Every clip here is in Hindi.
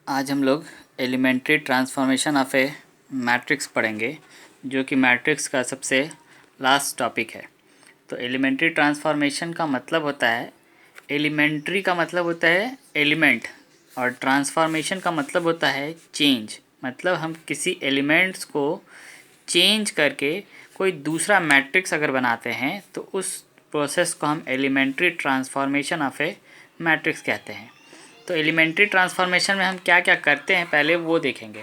आज हम लोग elementary transformation of a matrix पढ़ेंगे, जो कि मैट्रिक्स का सबसे लास्ट टॉपिक है। तो एलिमेंट्री ट्रांसफॉर्मेशन का मतलब होता है, एलिमेंट्री का मतलब होता है एलिमेंट, और ट्रांसफॉर्मेशन का मतलब होता है चेंज। मतलब हम किसी एलिमेंट्स को चेंज करके कोई दूसरा मैट्रिक्स अगर बनाते हैं तो उस प्रोसेस को हम elementary transformation of a matrix कहते हैं। तो एलिमेंट्री ट्रांसफॉर्मेशन में हम क्या क्या करते हैं पहले वो देखेंगे।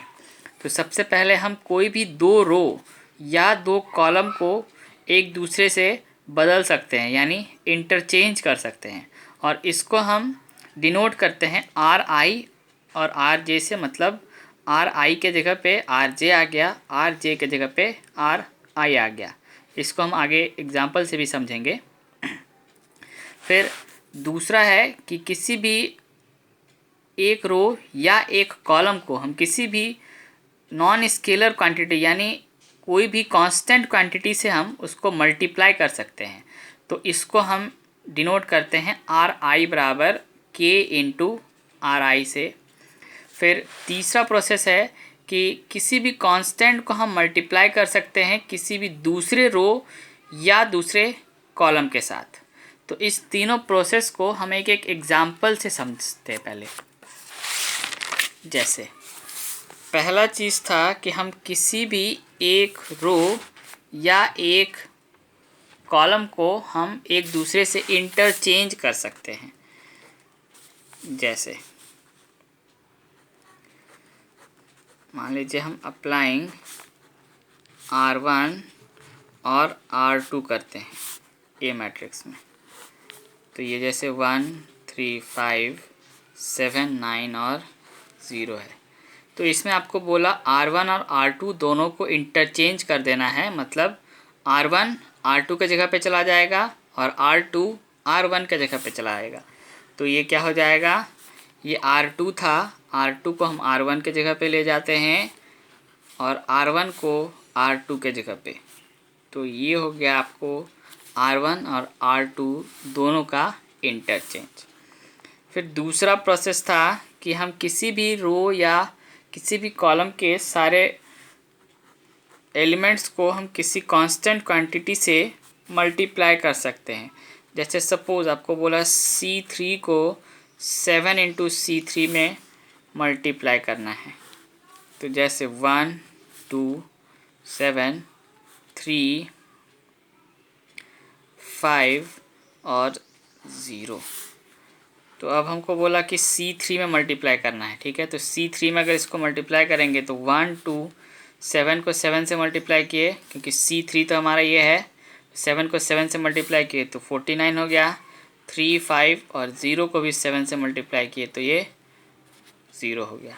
तो सबसे पहले हम कोई भी दो रो या दो कॉलम को एक दूसरे से बदल सकते हैं, यानी इंटरचेंज कर सकते हैं, और इसको हम डिनोट करते हैं आर आई और आर जे से। मतलब आर आई के जगह पे आर जे आ गया, आर जे के जगह पे आर आई आ गया। इसको हम आगे एग्जाम्पल से भी समझेंगे। फिर दूसरा है कि किसी भी एक रो या एक कॉलम को हम किसी भी नॉन स्केलर क्वांटिटी यानी कोई भी कांस्टेंट क्वांटिटी से हम उसको मल्टीप्लाई कर सकते हैं। तो इसको हम डिनोट करते हैं आर आई बराबर के इंटू आर आई से। फिर तीसरा प्रोसेस है कि किसी भी कांस्टेंट को हम मल्टीप्लाई कर सकते हैं किसी भी दूसरे रो या दूसरे कॉलम के साथ। तो इस तीनों प्रोसेस को हम एक एक एग्जाम्पल से समझते हैं पहले। जैसे पहला चीज़ था कि हम किसी भी एक रो या एक कॉलम को हम एक दूसरे से इंटरचेंज कर सकते हैं। जैसे मान लीजिए हम अप्लाइंग R1 और R2 करते हैं ए मैट्रिक्स में। तो ये जैसे 1 3 5 7 9 और 0 है। तो इसमें आपको बोला R1 और R2 दोनों को इंटरचेंज कर देना है। मतलब R1 R2 के जगह पे चला जाएगा और R2 R1 के जगह पे चला आएगा। तो ये क्या हो जाएगा, ये R2 था, R2 को हम R1 के जगह पे ले जाते हैं और R1 को R2 के जगह पे। तो ये हो गया आपको R1 और R2 दोनों का इंटरचेंज। फिर दूसरा प्रोसेस था कि हम किसी भी रो या किसी भी कॉलम के सारे एलिमेंट्स को हम किसी कांस्टेंट क्वांटिटी से मल्टीप्लाई कर सकते हैं। जैसे सपोज़ आपको बोला C3 को 7 इंटू C3 में मल्टीप्लाई करना है। तो जैसे 1 2 7 3 5 और 0। तो अब हमको बोला कि C3 में मल्टीप्लाई करना है। ठीक है, तो C3 में अगर इसको मल्टीप्लाई करेंगे तो 1 2 7 को 7 से मल्टीप्लाई किए, क्योंकि C3 तो हमारा ये है। 7 को 7 से मल्टीप्लाई किए तो 49 हो गया। 3 5 और 0 को भी 7 से मल्टीप्लाई किए तो ये 0 हो गया।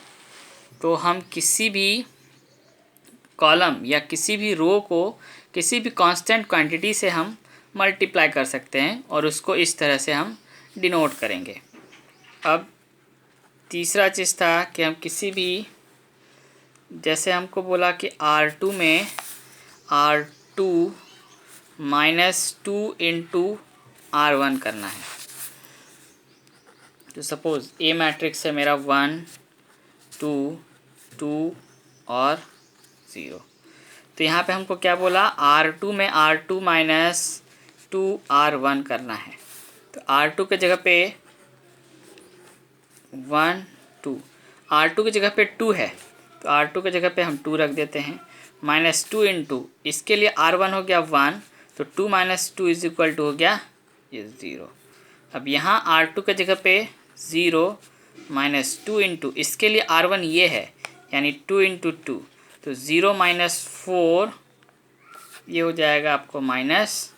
तो हम किसी भी कॉलम या किसी भी रो को किसी भी कांस्टेंट क्वांटिटी से हम मल्टीप्लाई कर सकते हैं और उसको इस तरह से हम डिनोट करेंगे। अब तीसरा चीज़ था कि हम किसी भी, जैसे हमको बोला कि R2 में R2 -2 इंटू R1 करना है। तो सपोज़ ए मैट्रिक्स है मेरा 1 2 2 और 0। तो यहाँ पे हमको क्या बोला, R2 में R2 -2 R1 करना है। तो R2 के जगह पे 1 2, R2 की जगह पे 2 है तो R2 की जगह पे हम 2 रख देते हैं। -2 इंटू इसके लिए R1 हो गया 1, तो 2 - 2 इज इक्वल टू हो गया ये 0। अब यहाँ R2 की जगह पे 0 -2 इंटू इसके लिए R1 ये है, यानी 2 इंटू 2, तो 0 -4 ये हो जाएगा आपको -4।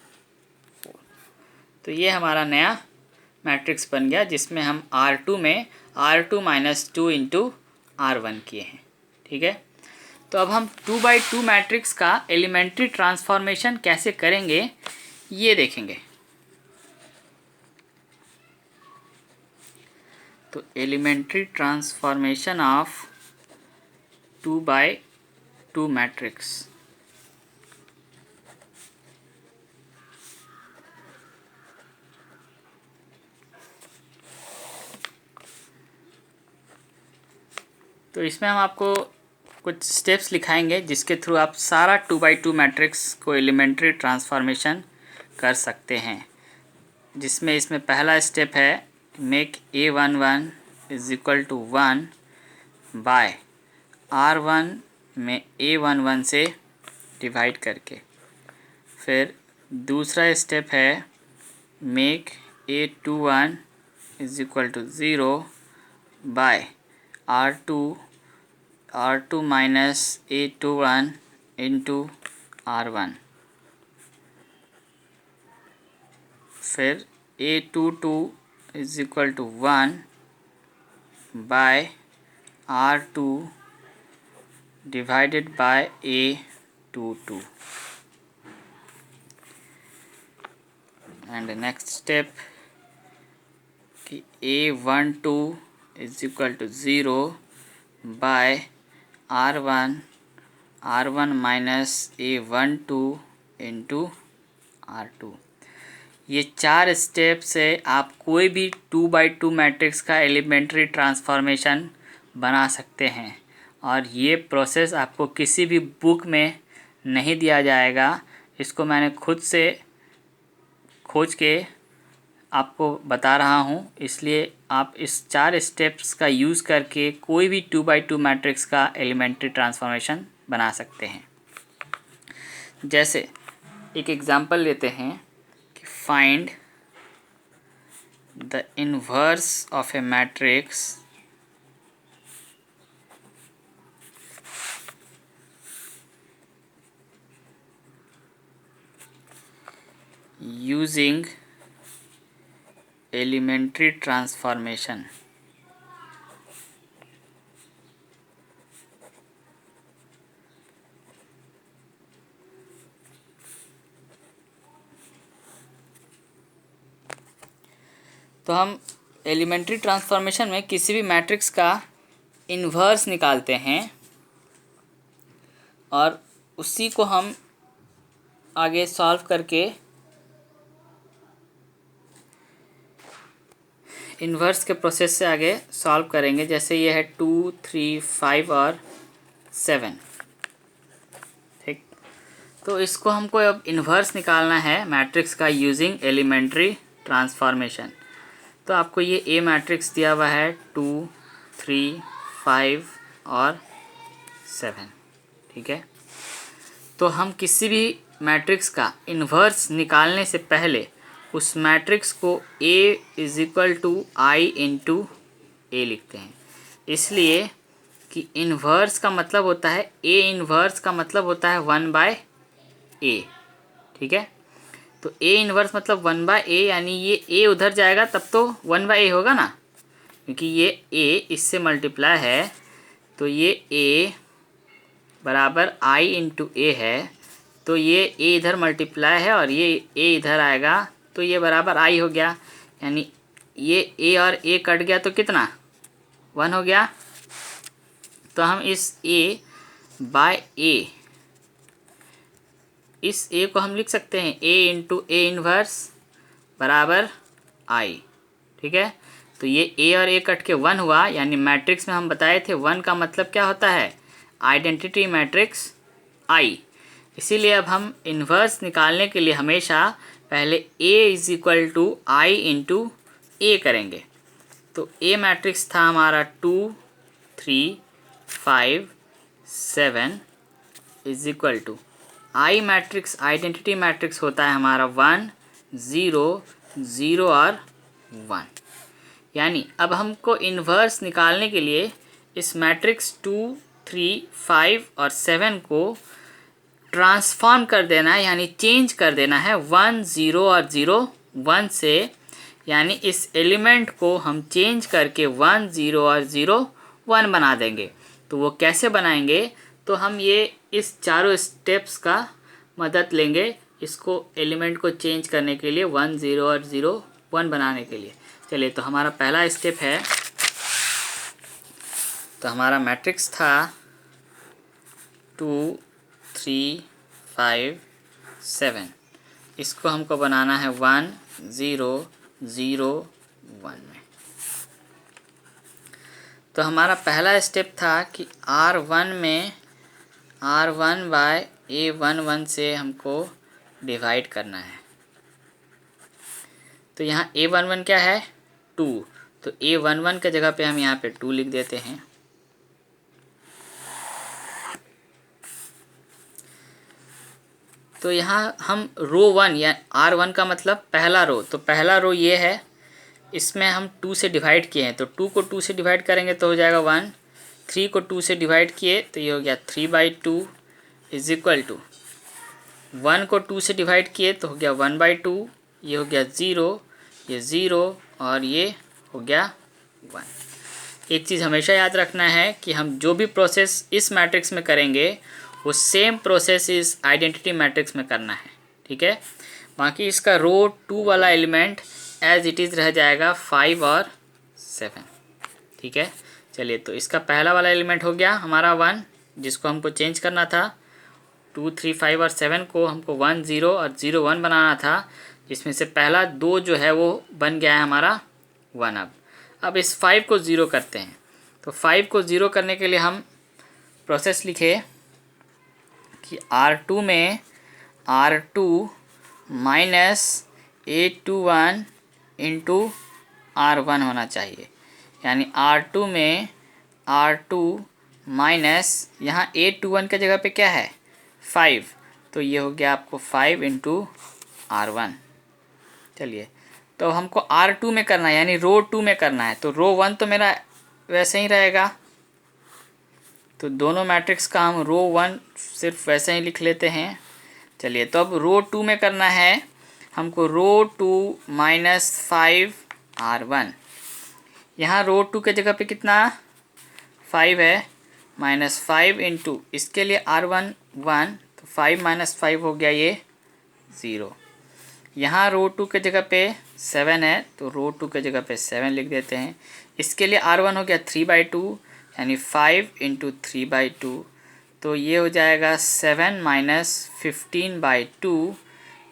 तो ये हमारा नया मैट्रिक्स बन गया, जिसमें हम R2 में R2 -2 इंटू R1 किए हैं। ठीक है, तो अब हम 2x2 मैट्रिक्स का एलिमेंट्री ट्रांसफॉर्मेशन कैसे करेंगे ये देखेंगे। तो elementary transformation of 2x2 matrix. तो इसमें हम आपको कुछ स्टेप्स लिखाएंगे जिसके थ्रू आप सारा 2x2 मैट्रिक्स को एलिमेंट्री ट्रांसफॉर्मेशन कर सकते हैं। जिसमें इसमें पहला स्टेप है make A11 is equal to 1 by R1 में A11 से डिवाइड करके। फिर दूसरा स्टेप है make A21 is equal to 0 by R2 minus A21 into R1। फिर A22 is equal to 1 by R2 divided by A22। And next step कि A12 is equal to 0 by R1 minus A12 into R2। ये 4 स्टेप से आप कोई भी 2x2 मैट्रिक्स का एलिमेंट्री ट्रांसफॉर्मेशन बना सकते हैं। और ये प्रोसेस आपको किसी भी बुक में नहीं दिया जाएगा। इसको मैंने खुद से खोज के आपको बता रहा हूँ, इसलिए आप इस 4 स्टेप्स का यूज़ करके कोई भी 2x2 मैट्रिक्स का एलिमेंट्री ट्रांसफॉर्मेशन बना सकते हैं। जैसे एक एग्जांपल लेते हैं कि find the inverse of a matrix using elementary transformation. तो हम एलिमेंट्री ट्रांसफॉर्मेशन में किसी भी मैट्रिक्स का इन्वर्स निकालते हैं और उसी को हम आगे सॉल्व करके इन्वर्स के प्रोसेस से आगे सॉल्व करेंगे। जैसे ये है 2, 3, 5 और 7। ठीक, तो इसको हमको अब इन्वर्स निकालना है मैट्रिक्स का यूजिंग एलिमेंट्री ट्रांसफॉर्मेशन। तो आपको ये ए मैट्रिक्स दिया हुआ है 2, 3, 5 और 7। ठीक है, तो हम किसी भी मैट्रिक्स का इन्वर्स निकालने से पहले उस मैट्रिक्स को A is equal to I into A लिखते हैं। इसलिए कि इन्वर्स का मतलब होता है A इन्वर्स का मतलब होता है 1/A। ठीक है, तो A इन्वर्स मतलब 1/A, यानी ये A उधर जाएगा तब तो 1/A होगा ना, क्योंकि ये A इससे मल्टीप्लाई है। तो ये A बराबर I इंटू A है, तो ये A इधर मल्टीप्लाई है और ये A इधर आएगा, तो ये बराबर I हो गया। यानी ये A और A कट गया तो कितना 1 हो गया। तो हम इस A बाय A, इस A को हम लिख सकते हैं A इंटू A इन्वर्स बराबर I। ठीक है, तो ये A और A कट के 1 हुआ, यानी मैट्रिक्स में हम बताए थे 1 का मतलब क्या होता है, आइडेंटिटी मैट्रिक्स I। इसीलिए अब हम इन्वर्स निकालने के लिए हमेशा पहले A is equal to I into A करेंगे। तो A मैट्रिक्स था हमारा 2, 3, 5, 7 is equal to I matrix, identity matrix होता है हमारा 1, 0, 0 और 1। यानी अब हमको इन्वर्स निकालने के लिए इस मैट्रिक्स 2, 3, 5 और 7 को ट्रांसफॉर्म कर देना है, यानी चेंज कर देना है 1, 0 और 0, 1 से। यानी इस एलिमेंट को हम चेंज करके 1, 0 और 0, 1 बना देंगे। तो वो कैसे बनाएंगे, तो हम ये इस चारों स्टेप्स का मदद लेंगे इसको एलिमेंट को चेंज करने के लिए, 1, 0 और 0, 1 बनाने के लिए। चलिए, तो हमारा पहला स्टेप है, तो हमारा मैट्रिक्स था 2, 3, 5, 7। इसको हमको बनाना है 1, 0, 0, 1 में। तो हमारा पहला स्टेप था कि R1 में R1 बाय A11 से हमको डिवाइड करना है। तो यहाँ A11 क्या है 2, तो A11 के जगह पे हम यहाँ पे 2 लिख देते हैं। तो यहाँ हम रो 1 या R1 का मतलब पहला रो, तो पहला रो ये है, इसमें हम 2 से डिवाइड किए हैं, तो 2 को 2 से डिवाइड करेंगे तो हो जाएगा 1। 3 को 2 से डिवाइड किए तो ये हो गया 3/2 इज इक्वल टू 1 को 2 से डिवाइड किए तो हो गया 1/2, ये हो गया 0, ये 0 और ये हो गया 1। एक चीज़ हमेशा याद रखना है कि हम जो भी प्रोसेस इस मैट्रिक्स में करेंगे वो सेम प्रोसेस इस आइडेंटिटी मैट्रिक्स में करना है, ठीक है। बाकी इसका रो 2 वाला एलिमेंट एज इट इज़ रह जाएगा 5 और 7, ठीक है। चलिए, तो इसका पहला वाला एलिमेंट हो गया हमारा 1, जिसको हमको चेंज करना था। 2, 3, 5 और 7 को हमको 1, 0 और 0, 1 बनाना था, जिसमें से पहला 2 जो है वो बन गया है हमारा 1। अब इस 5 को 0 करते हैं। तो 5 को 0 करने के लिए हम प्रोसेस लिखे कि R2 में R2 minus A21 into R1 होना चाहिए, यानी R2 में R2 माइनस यहाँ A21 के जगह पे क्या है 5, तो ये हो गया आपको 5 इंटू R1। चलिए, तो हमको R2 में करना है, यानी रो 2 में करना है, तो रो 1 तो मेरा वैसे ही रहेगा, तो दोनों मैट्रिक्स का हम रो 1 सिर्फ वैसे ही लिख लेते हैं। चलिए, तो अब रो 2 में करना है हमको रो 2 माइनस 5 R1। यहाँ रो 2 के जगह पे कितना 5 है, माइनस 5 इंटू इसके लिए R1 1, तो 5 माइनस 5 हो गया ये 0। यहाँ रो 2 के जगह पे 7 है, तो रो 2 के जगह पे 7 लिख देते हैं। इसके लिए R1 हो गया 3/2, यानी 5 इंटू 3/2, तो ये हो जाएगा 7 माइनस 15/2।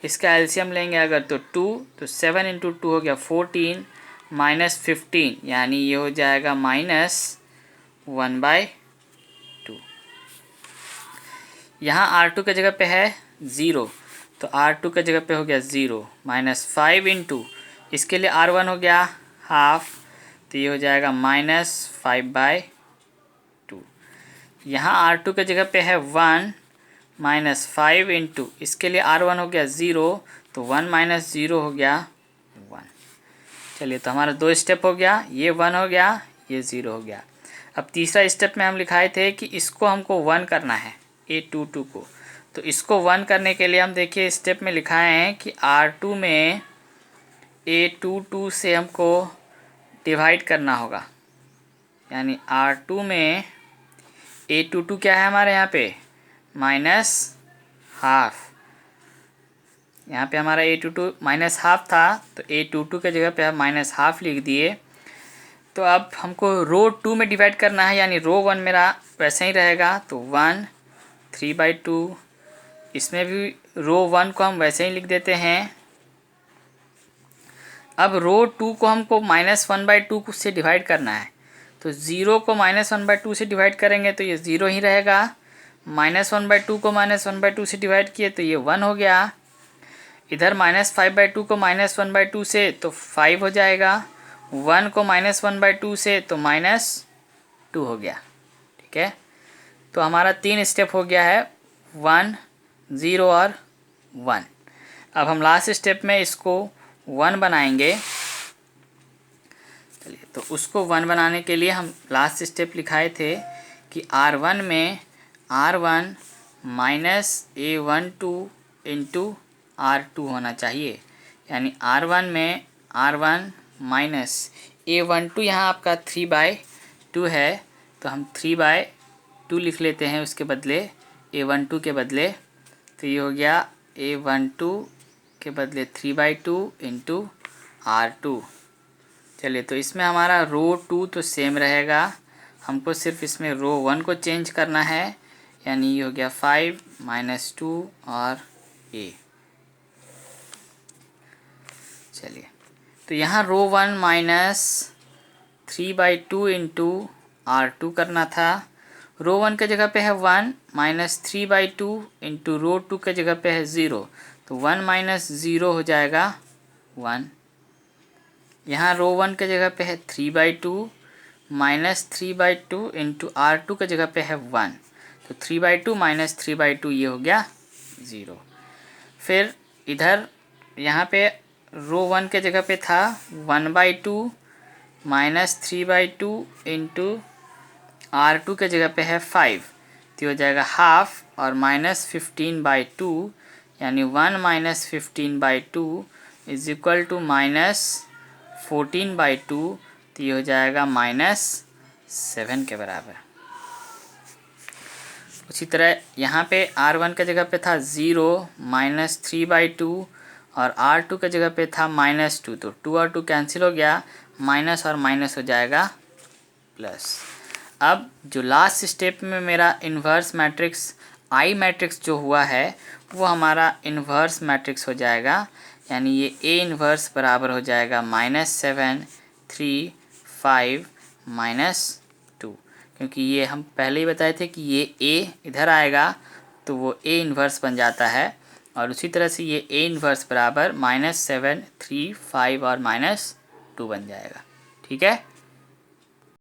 इसका एलसीएम लेंगे अगर तो 2, तो 7 इंटू 2 हो गया 14 माइनस 15, यानी ये हो जाएगा -1/2। यहाँ R2 के जगह पे है 0, तो R2 के जगह पे हो गया 0 माइनस 5 इंटू इसके लिए R1 हो गया हाफ, तो ये हो जाएगा -5/2। यहाँ R2 के जगह पे है 1 माइनस 5 इंटू इसके लिए R1 हो गया 0, तो 1 माइनस 0 हो गया 1। चलिए, तो हमारा 2 स्टेप हो गया, ये 1 हो गया, ये 0 हो गया। अब तीसरा स्टेप में हम लिखाए थे कि इसको हमको 1 करना है A22 को, तो इसको 1 करने के लिए हम देखिए स्टेप में लिखाए हैं कि R2 में A22 से हमको डिवाइड करना होगा, यानी R2 में A22 क्या है हमारे यहाँ पे माइनस हाफ। यहाँ पे हमारा A22 माइनस हाफ था, तो A22 के जगह पे हम माइनस हाफ लिख दिए। तो अब हमको रो 2 में डिवाइड करना है, यानी रो 1 मेरा वैसे ही रहेगा, तो 1 3/2। इसमें भी रो 1 को हम वैसे ही लिख देते हैं। अब रो 2 को हमको -1/2 से डिवाइड करना है, तो 0 को -1/2 से डिवाइड करेंगे तो ये 0 ही रहेगा। -1/2 को -1/2 से डिवाइड किए तो ये 1 हो गया। इधर -5/2 को -1/2 से तो 5 हो जाएगा। 1 को -1/2 से तो -2 हो गया, ठीक है। तो हमारा 3 स्टेप हो गया है, 1, 0 और 1। अब हम लास्ट स्टेप में इसको 1 बनाएंगे। चलिए, तो उसको 1 बनाने के लिए हम लास्ट स्टेप लिखाए थे कि R1 में R1 minus A12 into R2 होना चाहिए, यानी R1 में R1 माइनस A12, यहाँ आपका 3/2 है, तो हम 3/2 लिख लेते हैं उसके बदले, A12 के बदले। तो ये हो गया A12 के बदले 3/2 इंटू R2। चलिए, तो इसमें हमारा रो 2 तो सेम रहेगा, हमको सिर्फ इसमें रो 1 को चेंज करना है, यानी ये हो गया 5 माइनस 2 और A। चलिए, तो यहाँ रो 1 माइनस 3/2 इंटू R2 करना था। रो 1 के जगह पे है 1 माइनस 3/2 इंटू रो 2 के जगह पे है 0, तो 1 माइनस 0 हो जाएगा 1। यहाँ रो 1 के जगह पे है 3/2 माइनस 3/2 इंटू R2 के जगह पे है 1, तो 3/2 माइनस 3/2 ये हो गया 0। फिर इधर यहाँ पे रो 1 के जगह पे था 1/2 माइनस 3/2 इंटू R2 के जगह पे है 5, तो हो जाएगा हाफ और माइनस 15/2, यानी 1 minus 15/2 is equal to minus 14/2, तो ये हो जाएगा -7 के बराबर। उसी तरह यहाँ पे R1 के जगह पे था 0 माइनस 3/2 और R2 के जगह पे था -2, तो 2 और 2 कैंसिल हो गया, माइनस और माइनस हो जाएगा प्लस। अब जो लास्ट स्टेप में मेरा इन्वर्स मैट्रिक्स आई मैट्रिक्स जो हुआ है वो हमारा इन्वर्स मैट्रिक्स हो जाएगा, यानी ये ए इन्वर्स बराबर हो जाएगा -7 3 5 -2, क्योंकि ये हम पहले ही बताए थे कि ये ए इधर आएगा तो वो ए इन्वर्स बन जाता है, और उसी तरह से ये ए इन्वर्स बराबर -7 3 5 और -2 बन जाएगा। ठीक है।